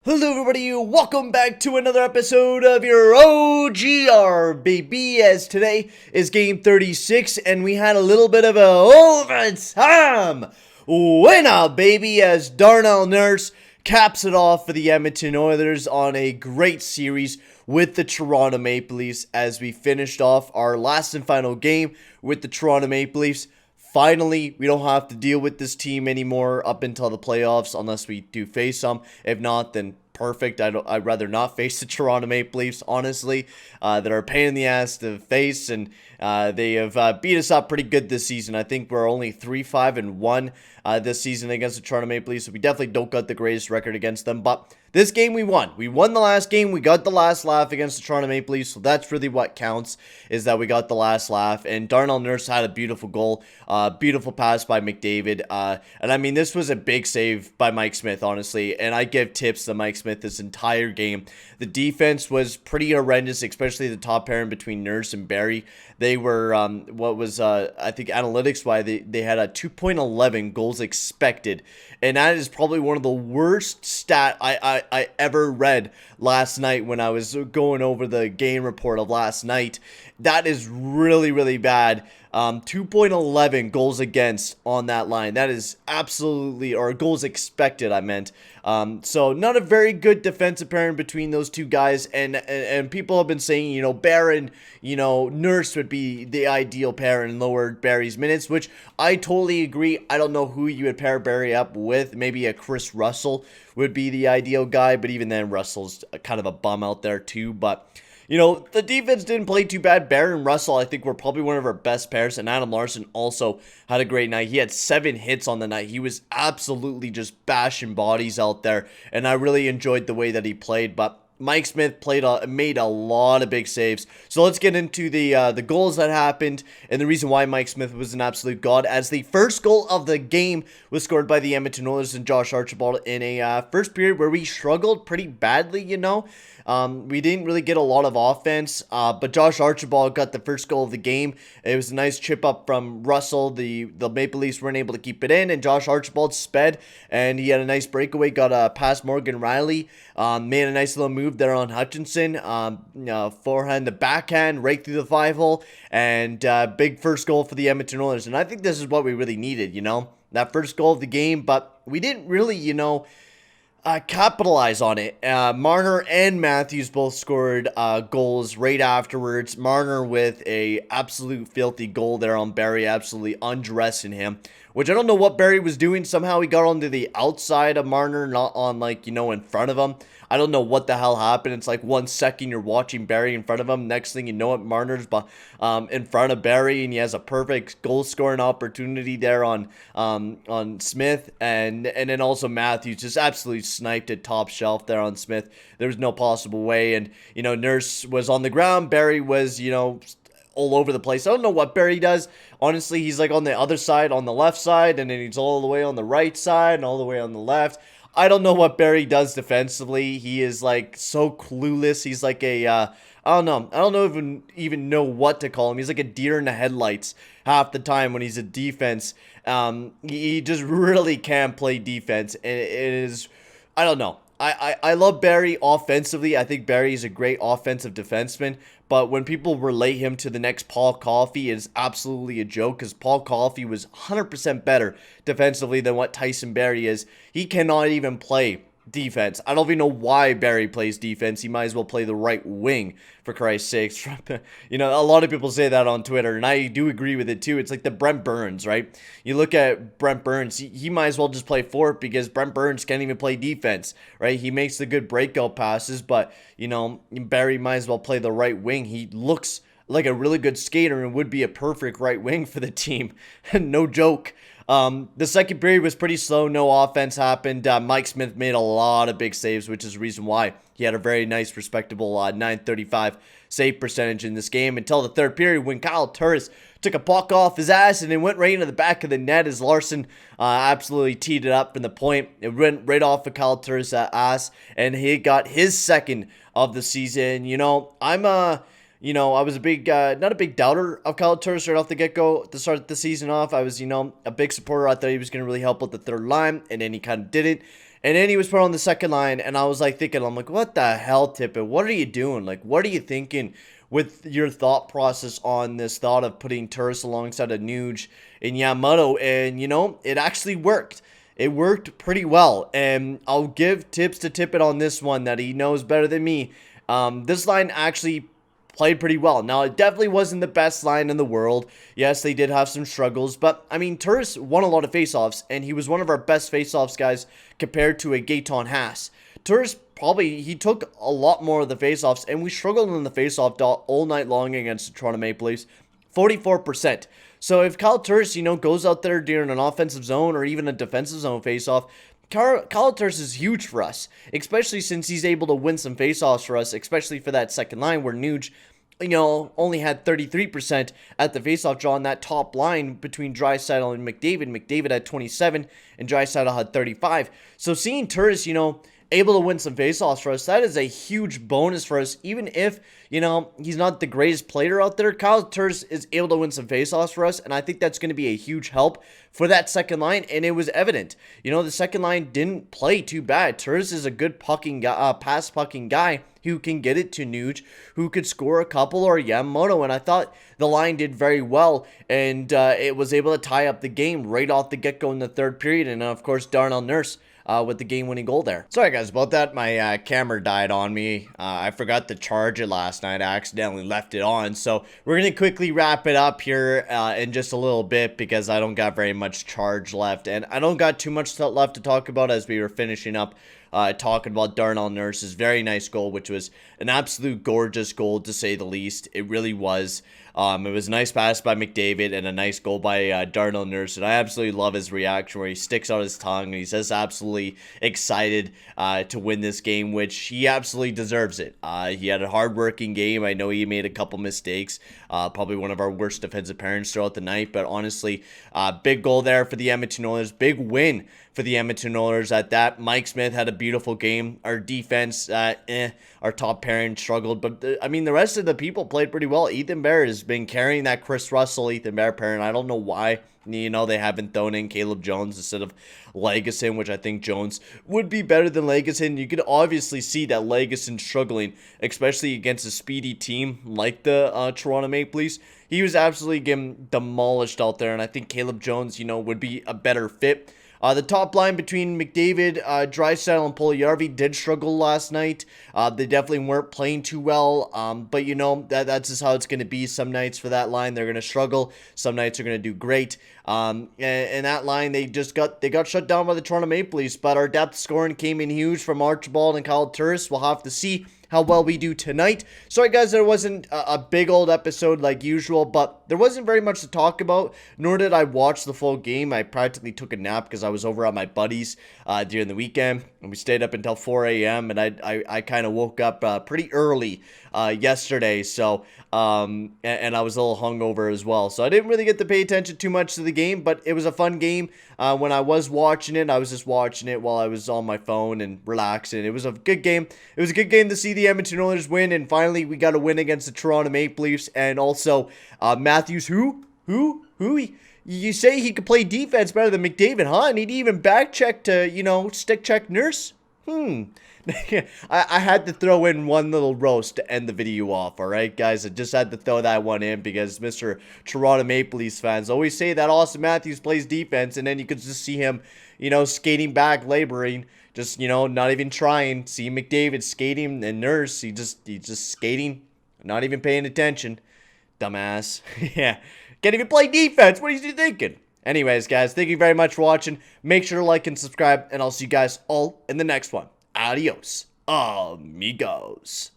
Hello everybody, welcome back to another episode of your OGR, baby, as today is game 36, and we had a little bit of a overtime winner, baby, as Darnell Nurse caps it off for the Edmonton Oilers on a great series with the Toronto Maple Leafs as we finished off our last and final game with the Toronto Maple Leafs. Finally, we don't have to deal with this team anymore up until the playoffs unless we do face them. If not, then perfect. I'd rather not face the Toronto Maple Leafs, honestly. That are a pain in the ass to face, and they have beat us up pretty good this season. I think we're only 3-5-1 this season against the Toronto Maple Leafs, so we definitely don't got the greatest record against them, but this game we won. We won the last game. We got the last laugh against the Toronto Maple Leafs, so that's really what counts, is that we got the last laugh. And Darnell Nurse had a beautiful goal, beautiful pass by McDavid, and I mean, this was a big save by Mike Smith, honestly, and I give tips to Mike Smith this entire game. The defense was pretty horrendous, especially the top pairing between Nurse and Barrie. They were, I think analytics-wise, they had a 2.11 goals expected, and that is probably one of the worst stat I ever read last night when I was going over the game report of last night. That is really, really bad. 2.11 goals against on that line. That is absolutely, or goals expected, I meant. So not a very good defensive pairing between those two guys, and people have been saying, you know, Barron, you know, Nurse would be the ideal pair and lower Barry's minutes, which I totally agree. I don't know who you would pair Barry up with. Maybe a Chris Russell would be the ideal guy, but even then Russell's kind of a bum out there too. But you know, the defense didn't play too bad. Barron and Russell, I think, were probably one of our best pairs. And Adam Larson also had a great night. He had 7 hits on the night. He was absolutely just bashing bodies out there. And I really enjoyed the way that he played. But Mike Smith made a lot of big saves. So let's get into the goals that happened and the reason why Mike Smith was an absolute god. As the first goal of the game was scored by the Edmonton Oilers and Josh Archibald in a first period where we struggled pretty badly, you know. We didn't really get a lot of offense, but Josh Archibald got the first goal of the game. It was a nice chip up from Russell. The Maple Leafs weren't able to keep it in, and Josh Archibald sped, and he had a nice breakaway, got past Morgan Riley, made a nice little move there on Hutchinson, forehand to backhand, right through the 5-hole, and big first goal for the Edmonton Oilers. And I think this is what we really needed, you know, that first goal of the game, but we didn't really, you know, capitalize on it. Marner and Matthews both scored goals right afterwards. Marner with a absolute filthy goal there on Barrie, absolutely undressing him, which I don't know what Barrie was doing. Somehow he got onto the outside of Marner, not on, like, you know, in front of him. I don't know what the hell happened. It's like 1 second you're watching Barrie in front of him. Next thing you know it, Marner's in front of Barrie, and he has a perfect goal scoring opportunity there on Smith, and then also Matthews just absolutely sniped it top shelf there on Smith. There was no possible way, and you know, Nurse was on the ground. Barrie was, you know, all over the place. I don't know what Barrie does. Honestly, he's like on the other side, on the left side, and then he's all the way on the right side and all the way on the left. I don't know what Barrie does defensively. He is like so clueless. He's like a I don't know. I don't know even know what to call him. He's like a deer in the headlights half the time when he's a defense. He just really can't play defense. It is, I don't know. I love Barrie offensively. I think Barrie is a great offensive defenseman. But when people relate him to the next Paul Coffey, it's absolutely a joke, because Paul Coffey was 100% better defensively than what Tyson Barrie is. He cannot even play defense. I don't even know why Barrie plays defense. He might as well play the right wing, for Christ's sakes. You know, a lot of people say that on Twitter, and I do agree with it too. It's like the Brent Burns, right? You look at Brent Burns, he might as well just play forward, because Brent Burns can't even play defense, right? He makes the good breakout passes, but, you know, Barrie might as well play the right wing. He looks like a really good skater and would be a perfect right wing for the team. No joke. The second period was pretty slow. No offense happened. Mike Smith made a lot of big saves, which is the reason why he had a very nice, respectable .935 save percentage in this game until the third period, when Kyle Turris took a puck off his ass and it went right into the back of the net as Larson absolutely teed it up from the point. It went right off of Kyle Turris' ass, and he got his second of the season. You know, you know, I was a big, not a big doubter of Kyle Turris right off the get-go to start the season off. I was, you know, a big supporter. I thought he was going to really help with the third line, and then he kind of didn't. And then he was put on the second line, and I was like thinking, I'm like, what the hell, Tippett? What are you doing? Like, what are you thinking with your thought process on this thought of putting Turris alongside of Nuge and Yamamoto? And, it actually worked. It worked pretty well, and I'll give tips to Tippett on this one that he knows better than me. This line actually played pretty well. Now, it definitely wasn't the best line in the world. Yes, they did have some struggles, but, I mean, Turris won a lot of faceoffs, and he was one of our best faceoffs guys compared to a Gaetan Haas. Turris he took a lot more of the faceoffs, and we struggled in the faceoff dot all night long against the Toronto Maple Leafs, 44%. So if Kyle Turris, goes out there during an offensive zone or even a defensive zone faceoff, Kyle Turris is huge for us, especially since he's able to win some faceoffs for us, especially for that second line where Nuge, only had 33% at the faceoff draw on that top line between Draisaitl and McDavid. McDavid had 27 and Draisaitl had 35. So seeing Turris, able to win some faceoffs for us, that is a huge bonus for us. Even if, he's not the greatest player out there, Kyle Turris is able to win some faceoffs for us, and I think that's going to be a huge help for that second line, and it was evident. The second line didn't play too bad. Turris is a good pass pucking guy who can get it to Nuge, who could score a couple, or Yamamoto, and I thought the line did very well, and it was able to tie up the game right off the get-go in the third period, and of course, Darnell Nurse with the game-winning goal there. Sorry guys about that. My camera died on me. I forgot to charge it last night. I accidentally left it on. So we're going to quickly wrap it up here in just a little bit because I don't got very much charge left. And I don't got too much left to talk about as we were finishing up talking about Darnell Nurse's very nice goal, which was an absolute gorgeous goal to say the least. It really was. It was a nice pass by McDavid and a nice goal by Darnell Nurse, and I absolutely love his reaction where he sticks out his tongue and he's just absolutely excited to win this game, which he absolutely deserves it. He had a hard-working game. I know he made a couple mistakes, probably one of our worst defensive pairings throughout the night, but honestly, big goal there for the Edmonton Oilers, big win for the Edmonton Oilers at that. Mike Smith had a beautiful game. Our defense, our top pairing struggled, but I mean, the rest of the people played pretty well. Ethan Bear has been carrying that Chris Russell, Ethan Bear pairing. I don't know why, they haven't thrown in Caleb Jones instead of Legason, which I think Jones would be better than Legason. You could obviously see that Legason's struggling, especially against a speedy team like the Toronto Maple Leafs. He was absolutely getting demolished out there, and I think Caleb Jones, would be a better fit. The top line between McDavid, Draisaitl, and Puljujarvi did struggle last night. They definitely weren't playing too well, but that's just how it's going to be. Some nights for that line, they're going to struggle. Some nights are going to do great. And that line, they got shut down by the Toronto Maple Leafs, but our depth scoring came in huge from Archibald and Kyle Turris. We'll have to see how well we do tonight. Sorry guys, there wasn't a big old episode like usual, but there wasn't very much to talk about, nor did I watch the full game. I practically took a nap because I was over at my buddy's during the weekend, and we stayed up until 4 a.m. and I kind of woke up pretty early yesterday, so and I was a little hungover as well, so I didn't really get to pay attention too much to the game, but it was a fun game. When I was watching it, I was just watching it while I was on my phone and relaxing. It was a good game. It was a good game to see the Edmonton Oilers win, and finally we got a win against the Toronto Maple Leafs. And also Matthews, who you say he could play defense better than McDavid, huh? And he'd even back check to stick check Nurse. I had to throw in one little roast to end the video off, alright guys? I just had to throw that one in because Mr. Toronto Maple Leafs fans always say that Austin Matthews plays defense, and then you could just see him, skating back, laboring, just, not even trying. See McDavid skating, and Nurse, he's just skating, not even paying attention. Dumbass. Yeah, can't even play defense. What are you thinking? Anyways, guys, thank you very much for watching. Make sure to like and subscribe, and I'll see you guys all in the next one. Adios, amigos.